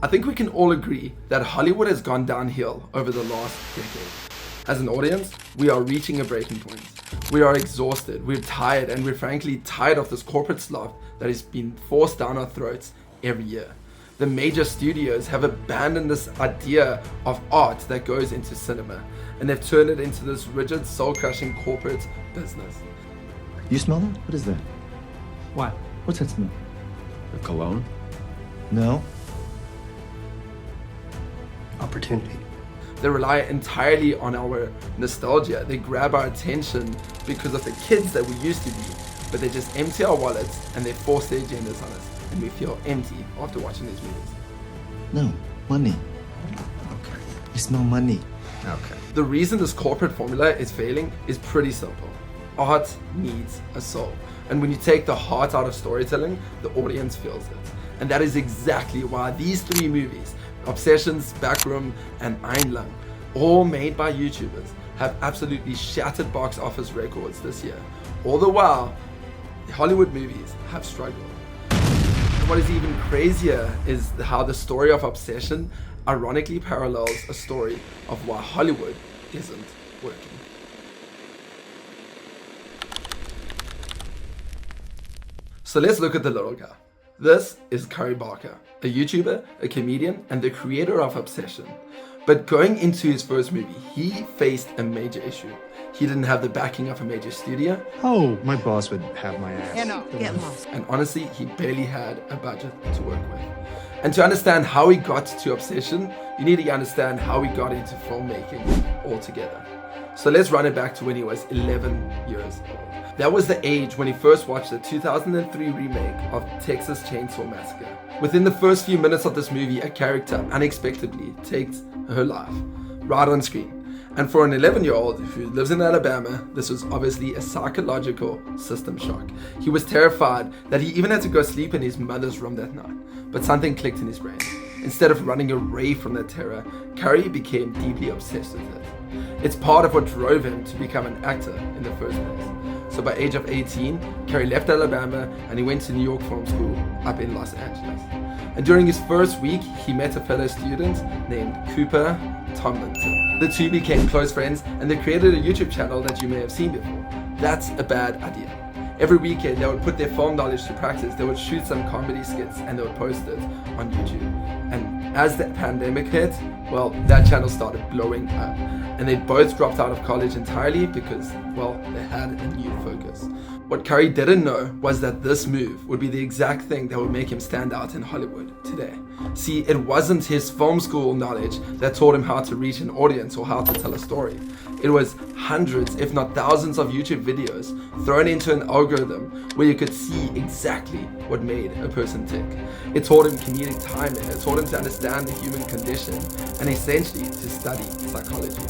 I think we can all agree that Hollywood has gone downhill over the last decade. As an audience, we are reaching a breaking point. We are exhausted, we're tired, and we're frankly tired of this corporate slop that is being forced down our throats every year. The major studios have abandoned this idea of art that goes into cinema, and they've turned it into this rigid, soul-crushing corporate business. You smell that? What is that? What? What's that smell? A cologne? No. Opportunity. They rely entirely on our nostalgia. They grab our attention because of the kids that we used to be, but they just empty our wallets and they force their agendas on us, and we feel empty after watching these movies. No. Money. Okay. I smell money. Okay. The reason this corporate formula is failing is pretty simple. Art needs a soul. And when you take the heart out of storytelling, the audience feels it. And that is exactly why these three movies, Obsessions, Backroom, and Iron Lung, all made by YouTubers, have absolutely shattered box office records this year. All the while, Hollywood movies have struggled. And what is even crazier is how the story of Obsession ironically parallels a story of why Hollywood isn't working. So let's look at the little guy. This is Curry Barker, a YouTuber, a comedian, and the creator of Obsession. But going into his first movie, he faced a major issue. He didn't have the backing of a major studio. Oh, my boss would have my ass. You know, get lost. And honestly, he barely had a budget to work with. And to understand how he got to Obsession, you need to understand how he got into filmmaking altogether. So let's run it back to when he was 11 years old. That was the age when he first watched the 2003 remake of Texas Chainsaw Massacre. Within the first few minutes of this movie, a character unexpectedly takes her life, right on screen. And for an 11-year-old who lives in Alabama, this was obviously a psychological system shock. He was terrified that he even had to go sleep in his mother's room that night. But something clicked in his brain. Instead of running away from that terror, Curry became deeply obsessed with it. It's part of what drove him to become an actor in the first place. So by age of 18, Curry left Alabama and he went to New York Film School up in Los Angeles. And during his first week, he met a fellow student named Cooper Tomlinson. The two became close friends and they created a YouTube channel that you may have seen before. That's a bad idea. Every weekend, they would put their film knowledge to practice. They would shoot some comedy skits and they would post it on YouTube. And as the pandemic hit, well, that channel started blowing up. And they both dropped out of college entirely because, well, they had a new focus. What Curry didn't know was that this move would be the exact thing that would make him stand out in Hollywood today. See, it wasn't his film school knowledge that taught him how to reach an audience or how to tell a story. It was hundreds, if not thousands of YouTube videos thrown into an algorithm where you could see exactly what made a person tick. It taught him comedic timing, it taught him to understand the human condition, and essentially to study psychology.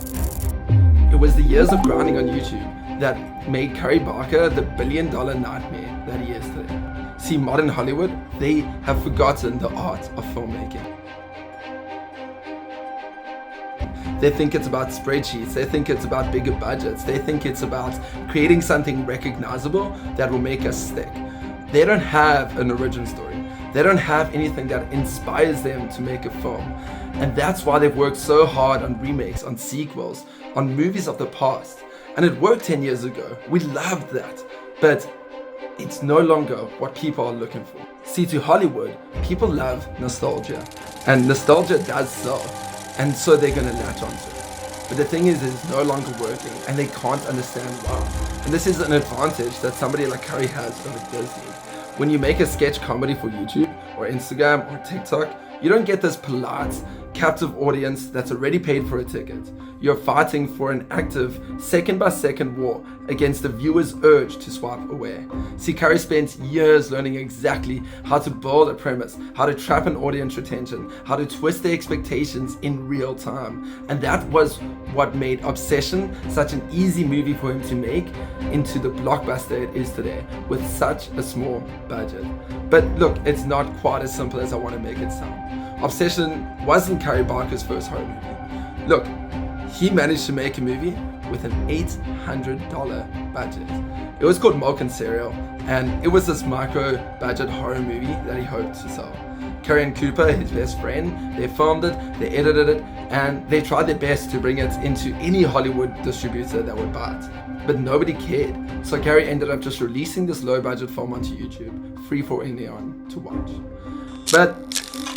It was the years of grinding on YouTube that made Curry Barker the billion-dollar nightmare that he is today. See, modern Hollywood, they have forgotten the art of filmmaking. They think it's about spreadsheets, they think it's about bigger budgets, they think it's about creating something recognizable that will make us stick. They don't have an origin story. They don't have anything that inspires them to make a film. And that's why they've worked so hard on remakes, on sequels, on movies of the past. And it worked 10 years ago. We loved that. But it's no longer what people are looking for. See, to Hollywood, people love nostalgia. And nostalgia does sell. And so they're going to latch onto it. But the thing is, it's no longer working. And they can't understand why. And this is an advantage that somebody like Curry has over Disney. When you make a sketch comedy for YouTube or Instagram or TikTok, you don't get this polite, captive audience that's already paid for a ticket. You're fighting for an active, second-by-second war against the viewer's urge to swipe away. See, Curry spent years learning exactly how to build a premise, how to trap an audience retention, how to twist their expectations in real time. And that was what made Obsession such an easy movie for him to make into the blockbuster it is today, with such a small budget. But look, it's not quite as simple as I want to make it sound. Obsession wasn't Curry Barker's first horror movie. Look, he managed to make a movie with an $800 budget. It was called Milk and Cereal, and it was this micro-budget horror movie that he hoped to sell. Carrie and Cooper, his best friend, they filmed it, they edited it, and they tried their best to bring it into any Hollywood distributor that would buy it. But nobody cared. So Carrie ended up just releasing this low-budget film onto YouTube, free for anyone to watch. But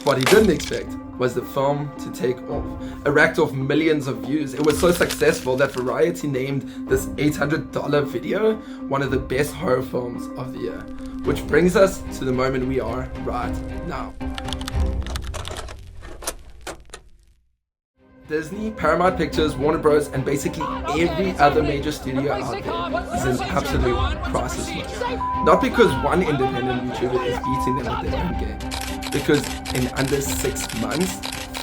what he didn't expect was the film to take off. It racked off millions of views. It was so successful that Variety named this $800 video one of the best horror films of the year. Which brings us to the moment we are right now. Disney, Paramount Pictures, Warner Bros, and basically every other major studio out there is in absolute crisis mode. Not because one independent YouTuber is beating them at their own game, because in under 6 months,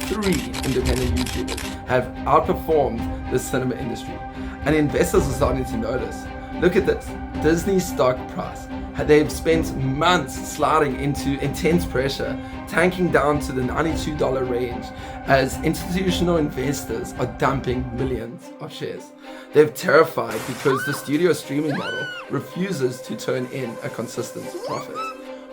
3 independent YouTubers have outperformed the cinema industry. And investors are starting to notice. Look at this, Disney's stock price. They've spent months sliding into intense pressure, tanking down to the $92 range as institutional investors are dumping millions of shares. They're terrified because the studio streaming model refuses to turn in a consistent profit.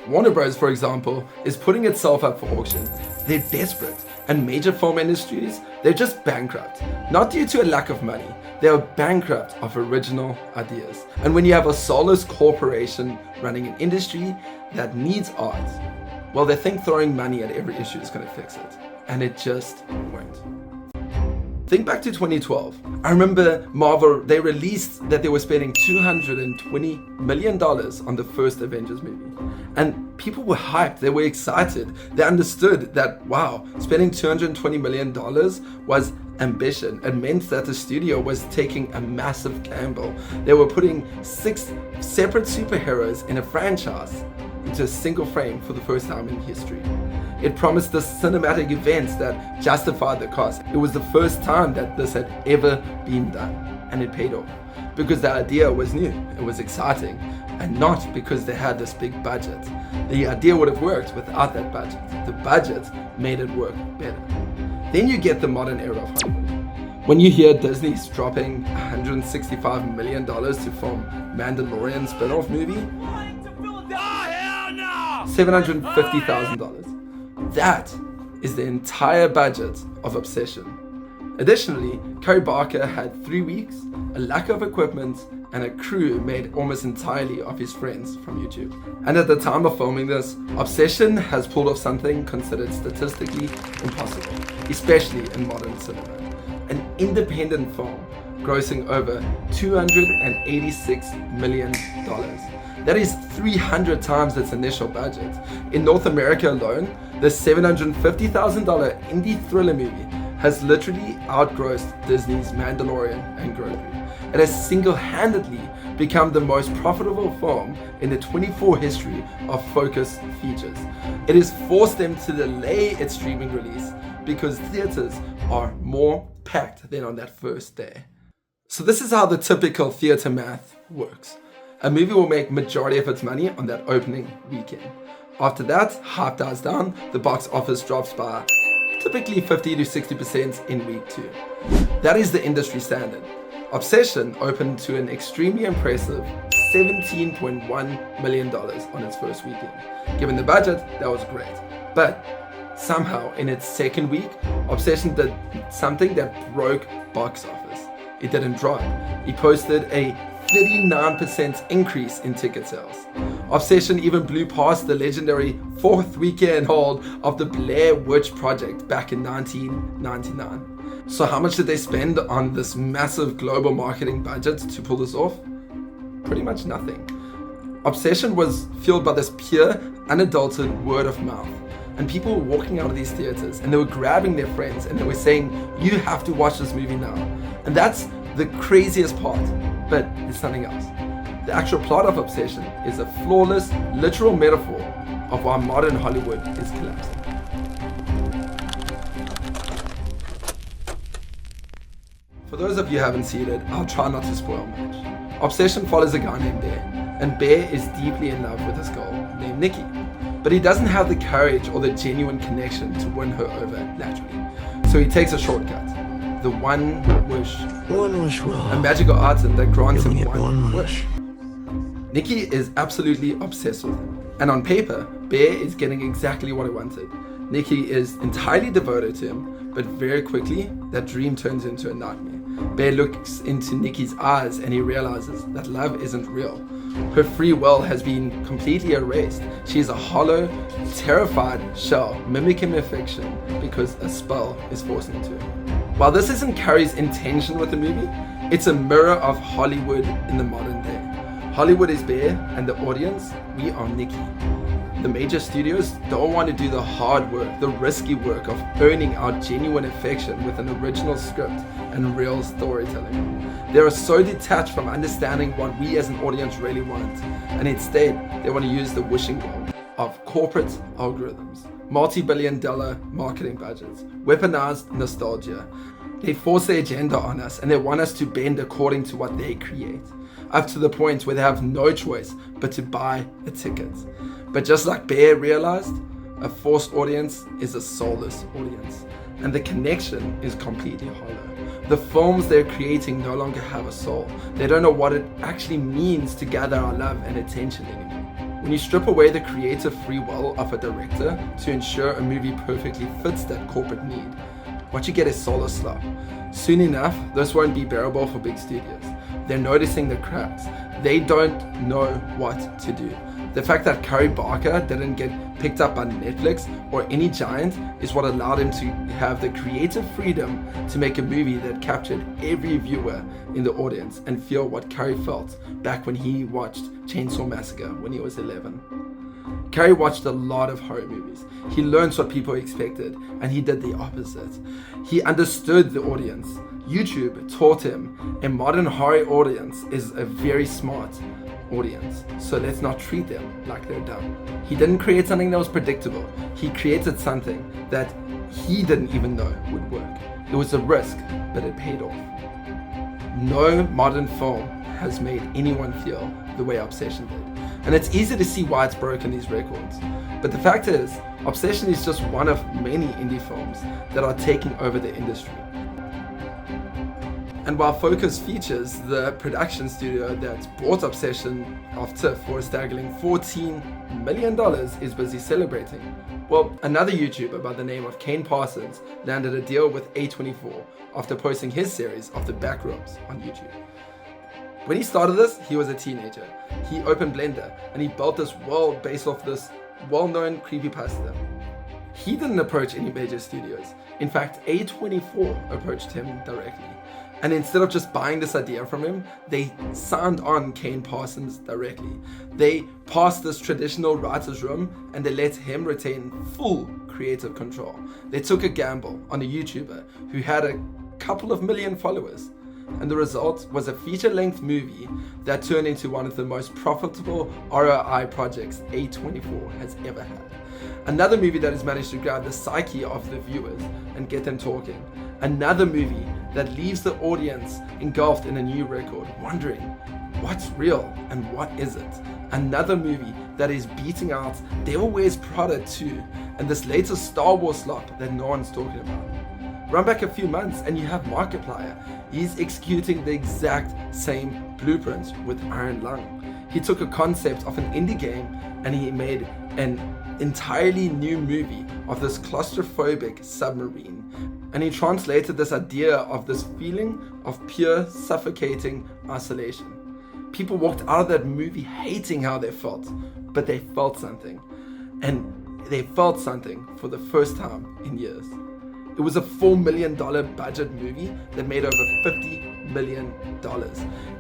Warner Bros, for example, is putting itself up for auction. They're desperate, and major film industries, they're just bankrupt. Not due to a lack of money, they are bankrupt of original ideas. And when you have a soulless corporation running an industry that needs art, well, they think throwing money at every issue is going to fix it. And it just won't. Think back to 2012. I remember Marvel, they released that they were spending $220 million on the first Avengers movie. And people were hyped, they were excited. They understood that, wow, spending $220 million was ambition. It meant that the studio was taking a massive gamble. They were putting 6 separate superheroes in a franchise into a single frame for the first time in history. It promised the cinematic events that justified the cost. It was the first time that this had ever been done, and it paid off. Because the idea was new, it was exciting, and not because they had this big budget. The idea would have worked without that budget. The budget made it work better. Then you get the modern era of Hollywood. When you hear Disney's dropping $165 million to film Mandalorian spin-off movie, $750,000. That is the entire budget of Obsession. Additionally, Cory Barker had 3 weeks, a lack of equipment, and a crew made almost entirely of his friends from YouTube. And at the time of filming this, Obsession has pulled off something considered statistically impossible, especially in modern cinema. An independent film grossing over $286 million. That is 300 times its initial budget. In North America alone, the $750,000 indie thriller movie has literally outgrossed Disney's Mandalorian and Grogu. It has single-handedly become the most profitable film in the 24 history of Focus Features. It has forced them to delay its streaming release because theaters are more packed than on that first day. So this is how the typical theater math works. A movie will make majority of its money on that opening weekend. After that, hype dies down, the box office drops by typically 50 to 60% in week 2. That is the industry standard. Obsession opened to an extremely impressive $17.1 million on its first weekend. Given the budget, that was great. But somehow in its second week, Obsession did something that broke box office. It didn't drop. It posted a 39% increase in ticket sales. Obsession even blew past the legendary 4th weekend hold of the Blair Witch Project back in 1999. So how much did they spend on this massive global marketing budget to pull this off? Pretty much nothing. Obsession was fueled by this pure, unadulterated word of mouth. And people were walking out of these theaters and they were grabbing their friends and they were saying, you have to watch this movie now. And that's the craziest part, but it's something else. The actual plot of Obsession is a flawless, literal metaphor of why modern Hollywood is collapsing. For those of you who haven't seen it, I'll try not to spoil much. Obsession follows a guy named Bear, and Bear is deeply in love with this girl named Nikki. But he doesn't have the courage or the genuine connection to win her over naturally. So he takes a shortcut. The one wish. One wish will. A magical item that grants him You'll get one one wish. Nikki is absolutely obsessed with him. And on paper, Bear is getting exactly what he wanted. Nikki is entirely devoted to him, but very quickly, that dream turns into a nightmare. Bear looks into Nikki's eyes and he realizes that love isn't real. Her free will has been completely erased. She is a hollow, terrified shell mimicking affection because a spell is forced into her. While this isn't Carrey's intention with the movie, it's a mirror of Hollywood in the modern day. Hollywood is Bear and the audience, we are Nikki. The major studios don't want to do the hard work, the risky work of earning our genuine affection with an original script and real storytelling. They are so detached from understanding what we as an audience really want, and instead they want to use the wishing well of corporate algorithms, multi-billion-dollar marketing budgets, weaponized nostalgia. They force their agenda on us and they want us to bend according to what they create, up to the point where they have no choice but to buy a ticket. But just like Bear realized, a forced audience is a soulless audience, and the connection is completely hollow. The films they're creating no longer have a soul. They don't know what it actually means to gather our love and attention anymore. When you strip away the creative free will of a director to ensure a movie perfectly fits that corporate need, what you get is soulless slop. Soon enough, this won't be bearable for big studios. They're noticing the cracks. They don't know what to do. The fact that Carey Barker didn't get picked up by Netflix or any giant is what allowed him to have the creative freedom to make a movie that captured every viewer in the audience and feel what Carey felt back when he watched Chainsaw Massacre when he was 11. Carey watched a lot of horror movies. He learned what people expected, and he did the opposite. He understood the audience. YouTube taught him a modern horror audience is a very smart audience, so let's not treat them like they're dumb. He didn't create something that was predictable. He created something that he didn't even know would work. It was a risk, but it paid off. No modern film has made anyone feel the way Obsession did. And it's easy to see why it's broken these records. But the fact is, Obsession is just one of many indie films that are taking over the industry. And while Focus Features, the production studio that bought Obsession off TIFF for a staggering $14 million, is busy celebrating, well, another YouTuber by the name of Kane Parsons landed a deal with A24 after posting his series of the Backrooms on YouTube. When he started this, he was a teenager. He opened Blender and he built this world based off this well-known creepypasta. He didn't approach any major studios. In fact, A24 approached him directly. And instead of just buying this idea from him, they signed on Kane Parsons directly. They passed this traditional writer's room and they let him retain full creative control. They took a gamble on a YouTuber who had a couple of million followers. And the result was a feature-length movie that turned into one of the most profitable ROI projects A24 has ever had. Another movie that has managed to grab the psyche of the viewers and get them talking. Another movie that leaves the audience engulfed in a new record, wondering what's real and what isn't. Another movie that is beating out Devil Wears Prada 2 and this latest Star Wars slop that no one's talking about. Run back a few months and you have Markiplier. He's executing the exact same blueprints with Iron Lung. He took a concept of an indie game and he made an entirely new movie of this claustrophobic submarine. And he translated this idea of this feeling of pure suffocating isolation. People walked out of that movie hating how they felt, but they felt something. And they felt something for the first time in years. It was a $4 million budget movie that made over $50 million.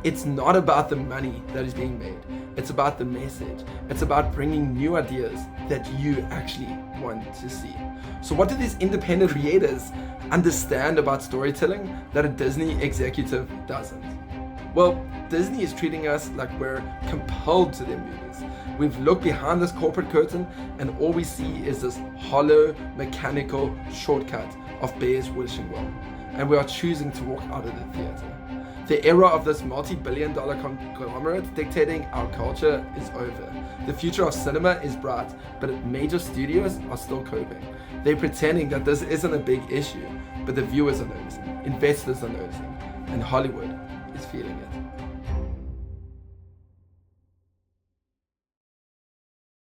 It's not about the money that is being made. It's about the message. It's about bringing new ideas that you actually want to see. So what do these independent creators understand about storytelling that a Disney executive doesn't? Well, Disney is treating us like we're compelled to their movies. We've looked behind this corporate curtain and all we see is this hollow, mechanical shortcut of Bear's wishing well. And we are choosing to walk out of the theater. The era of this multi-billion-dollar conglomerate dictating our culture is over. The future of cinema is bright, but major studios are still coping. They're pretending that this isn't a big issue, but the viewers are noticing, investors are noticing, and Hollywood is feeling it.